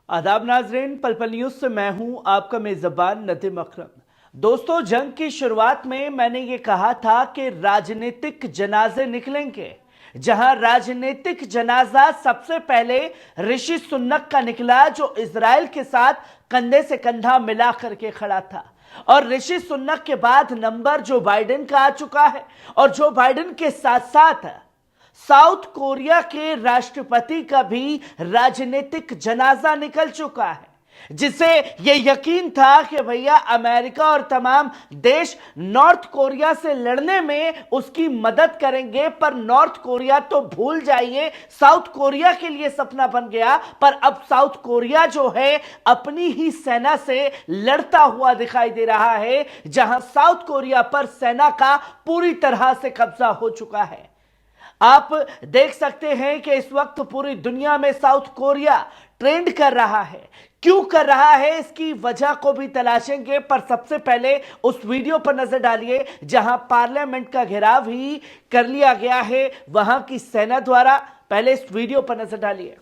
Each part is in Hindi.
आदाब नाजरीन, पल पल न्यूज से मैं हूं आपका मेजबान नदीम अकरम। दोस्तों, जंग की शुरुआत में मैंने ये कहा था कि राजनीतिक जनाजे निकलेंगे। जहां राजनीतिक जनाजा सबसे पहले ऋषि सुनक का निकला, जो इजराइल के साथ कंधे से कंधा मिला करके खड़ा था। और ऋषि सुनक के बाद नंबर जो बाइडेन का आ चुका है, और जो बाइडेन के साथ साथ साउथ कोरिया के राष्ट्रपति का भी राजनीतिक जनाजा निकल चुका है, जिसे यह यकीन था कि भैया अमेरिका और तमाम देश नॉर्थ कोरिया से लड़ने में उसकी मदद करेंगे। पर नॉर्थ कोरिया तो भूल जाइए, साउथ कोरिया के लिए सपना बन गया। पर अब साउथ कोरिया जो है अपनी ही सेना से लड़ता हुआ दिखाई दे रहा है, जहां साउथ कोरिया पर सेना का पूरी तरह से कब्जा हो चुका है। आप देख सकते हैं कि इस वक्त पूरी दुनिया में साउथ कोरिया ट्रेंड कर रहा है। क्यों कर रहा है, इसकी वजह को भी तलाशेंगे। पर सबसे पहले उस वीडियो पर नजर डालिए जहां पार्लियामेंट का घेराव ही कर लिया गया है वहां की सेना द्वारा। पहले इस वीडियो पर नजर डालिए।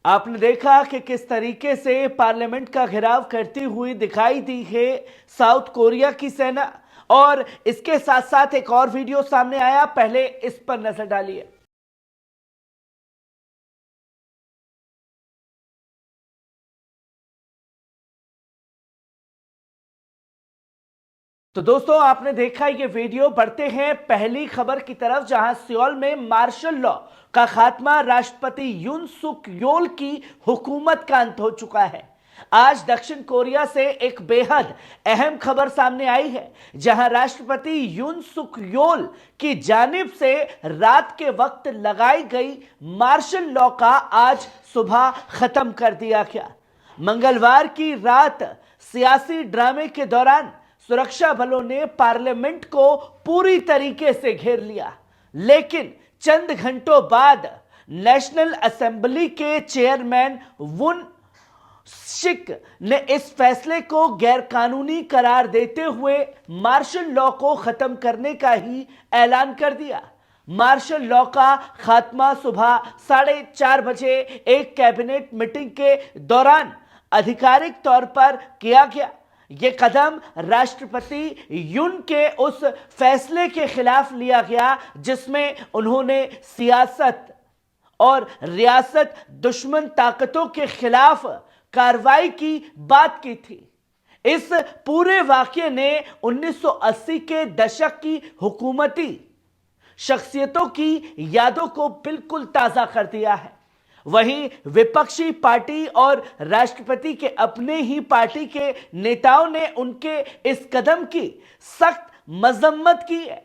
आपने देखा कि किस तरीके से पार्लियामेंट का घेराव करती हुई दिखाई दी है साउथ कोरिया की सेना। और इसके साथ साथ एक और वीडियो सामने आया, पहले इस पर नजर डालिए। तो दोस्तों, आपने देखा ये वीडियो। बढ़ते हैं पहली खबर की तरफ, जहां सियोल में मार्शल लॉ का खात्मा, राष्ट्रपति यून सुक योल की हुकूमत का अंत हो चुका है। आज दक्षिण कोरिया से एक बेहद अहम खबर सामने आई है, जहां राष्ट्रपति यून सुक योल की जानिब से रात के वक्त लगाई गई मार्शल लॉ का आज सुबह खत्म कर दिया गया। मंगलवार की रात सियासी ड्रामे के दौरान सुरक्षा बलों ने पार्लियामेंट को पूरी तरीके से घेर लिया, लेकिन चंद घंटों बाद नेशनल असेंबली के चेयरमैन वुन शिक ने इस फैसले को गैरकानूनी करार देते हुए मार्शल लॉ को खत्म करने का ही ऐलान कर दिया। मार्शल लॉ का खात्मा सुबह 4:30 बजे एक कैबिनेट मीटिंग के दौरान आधिकारिक तौर पर किया गया। यह कदम राष्ट्रपति यून के उस फैसले के खिलाफ लिया गया जिसमें उन्होंने सियासत और रियासत दुश्मन ताकतों के खिलाफ कार्रवाई की बात की थी। इस पूरे वाकये ने 1980 के दशक की हुकूमती शख्सियतों की यादों को बिल्कुल ताजा कर दिया है। वहीं विपक्षी पार्टी और राष्ट्रपति के अपने ही पार्टी के नेताओं ने उनके इस कदम की सख्त मजम्मत की है।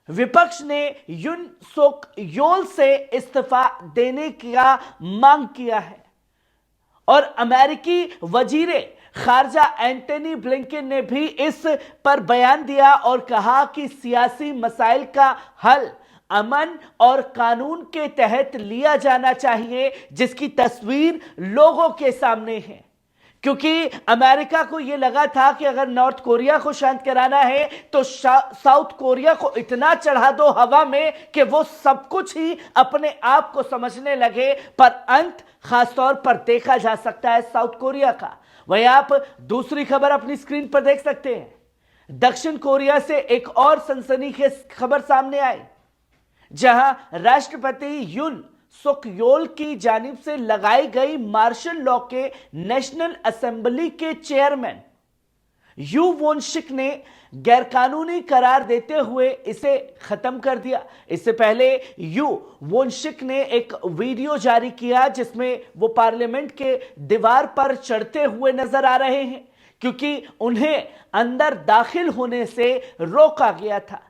विपक्ष ने यून सुक योल से इस्तीफा देने का मांग किया है। और अमेरिकी वजीरे खारजा एंटनी ब्लिंकन ने भी इस पर बयान दिया और कहा कि सियासी मसाइल का हल अमन और कानून के तहत लिया जाना चाहिए, जिसकी तस्वीर लोगों के सामने है। क्योंकि अमेरिका को यह लगा था कि अगर नॉर्थ कोरिया को शांत कराना है तो साउथ कोरिया को इतना चढ़ा दो हवा में कि वो सब कुछ ही अपने आप को समझने लगे। पर अंत खासतौर पर देखा जा सकता है साउथ कोरिया का। वहीं आप दूसरी खबर अपनी स्क्रीन पर देख सकते हैं। दक्षिण कोरिया से एक और सनसनीखेज खबर सामने आई, जहां राष्ट्रपति यून सुक योल की जानिब से लगाई गई मार्शल लॉ के नेशनल असेंबली के चेयरमैन यू वोन शिक ने गैरकानूनी करार देते हुए इसे खत्म कर दिया। इससे पहले यू वोन शिक ने एक वीडियो जारी किया जिसमें वो पार्लियामेंट के दीवार पर चढ़ते हुए नजर आ रहे हैं, क्योंकि उन्हें अंदर दाखिल होने से रोका गया था।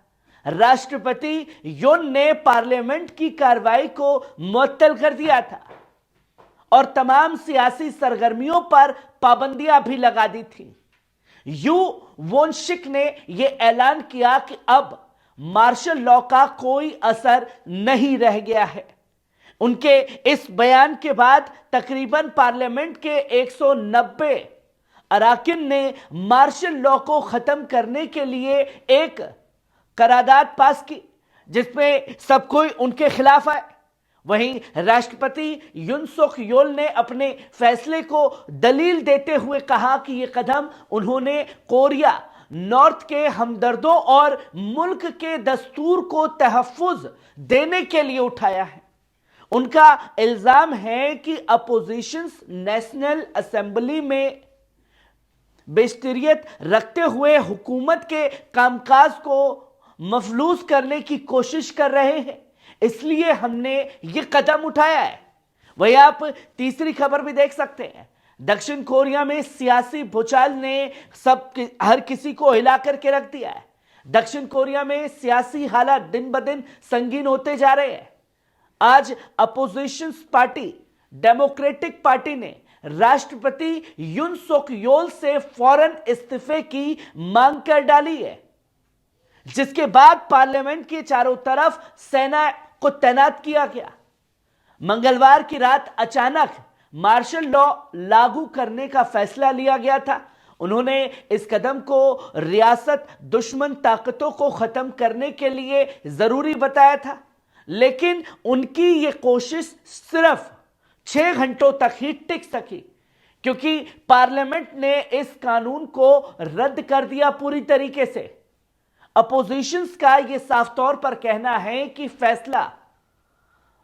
राष्ट्रपति योन ने पार्लियामेंट की कार्रवाई को मुअत्तल कर दिया था और तमाम सियासी सरगर्मियों पर पाबंदियां भी लगा दी थी। यू वोन शिक ने यह ऐलान किया कि अब मार्शल लॉ का कोई असर नहीं रह गया है। उनके इस बयान के बाद तकरीबन पार्लियामेंट के 190 अराकिन ने मार्शल लॉ को खत्म करने के लिए एक करारदाद पास की, जिसमें सब कोई उनके खिलाफ आए। वहीं राष्ट्रपति युन सुक योल ने अपने फैसले को दलील देते हुए कहा कि यह कदम उन्होंने कोरिया नॉर्थ के हमदर्दों और मुल्क के दस्तूर को तहफ्फुज देने के लिए उठाया है। उनका इल्जाम है कि अपोजिशन नेशनल असेंबली में बेशतरियत रखते हुए हुकूमत के कामकाज को मफलूज करने की कोशिश कर रहे हैं, इसलिए हमने यह कदम उठाया है। वही आप तीसरी खबर भी देख सकते हैं। दक्षिण कोरिया में सियासी भूचाल ने हर किसी को हिला करके रख दिया है। दक्षिण कोरिया में सियासी हालात दिन ब दिन संगीन होते जा रहे हैं। आज अपोजिशन पार्टी डेमोक्रेटिक पार्टी ने राष्ट्रपति युन सुक योल से फौरन इस्तीफे की मांग कर डाली है, जिसके बाद पार्लियामेंट के चारों तरफ सेना को तैनात किया गया। मंगलवार की रात अचानक मार्शल लॉ लागू करने का फैसला लिया गया था। उन्होंने इस कदम को रियासत दुश्मन ताकतों को खत्म करने के लिए जरूरी बताया था, लेकिन उनकी यह कोशिश सिर्फ 6 घंटों तक ही टिक सकी, क्योंकि पार्लियामेंट ने इस कानून को रद्द कर दिया पूरी तरीके से। अपोजिशंस का यह साफ तौर पर कहना है कि फैसला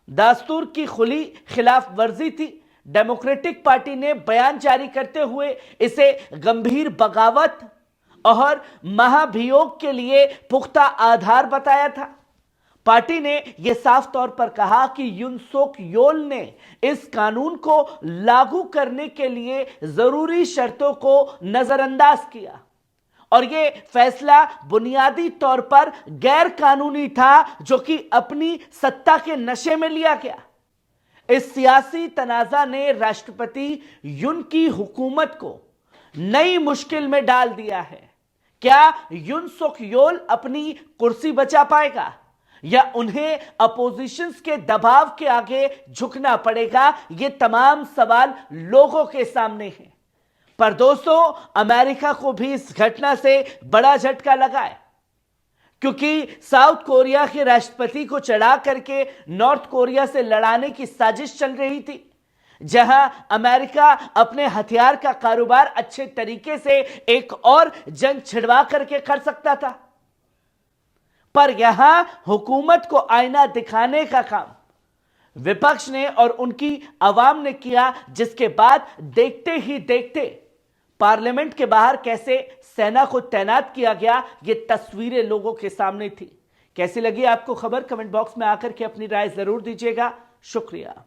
दस्तूर की खुली खिलाफ वर्जी थी। डेमोक्रेटिक पार्टी ने बयान जारी करते हुए इसे गंभीर बगावत और महाभियोग के लिए पुख्ता आधार बताया था। पार्टी ने यह साफ तौर पर कहा कि युन सुक योल ने इस कानून को लागू करने के लिए जरूरी शर्तों को नजरअंदाज किया और यह फैसला बुनियादी तौर पर गैर कानूनी था, जो कि अपनी सत्ता के नशे में लिया गया। इस सियासी तनाजा ने राष्ट्रपति युन की हुकूमत को नई मुश्किल में डाल दिया है। क्या युन सुक योल अपनी कुर्सी बचा पाएगा या उन्हें अपोजिशंस के दबाव के आगे झुकना पड़ेगा? ये तमाम सवाल लोगों के सामने हैं। पर दोस्तों, अमेरिका को भी इस घटना से बड़ा झटका लगा है, क्योंकि साउथ कोरिया के राष्ट्रपति को चढ़ा करके नॉर्थ कोरिया से लड़ाने की साजिश चल रही थी, जहां अमेरिका अपने हथियार का कारोबार अच्छे तरीके से एक और जंग छिड़वा करके कर सकता था। पर यहां हुकूमत को आईना दिखाने का काम विपक्ष ने और उनकी आवाम ने किया, जिसके बाद देखते ही देखते पार्लियामेंट के बाहर कैसे सेना को तैनात किया गया, ये तस्वीरें लोगों के सामने थी। कैसी लगी आपको खबर? कमेंट बॉक्स में आकर के अपनी राय जरूर दीजिएगा। शुक्रिया।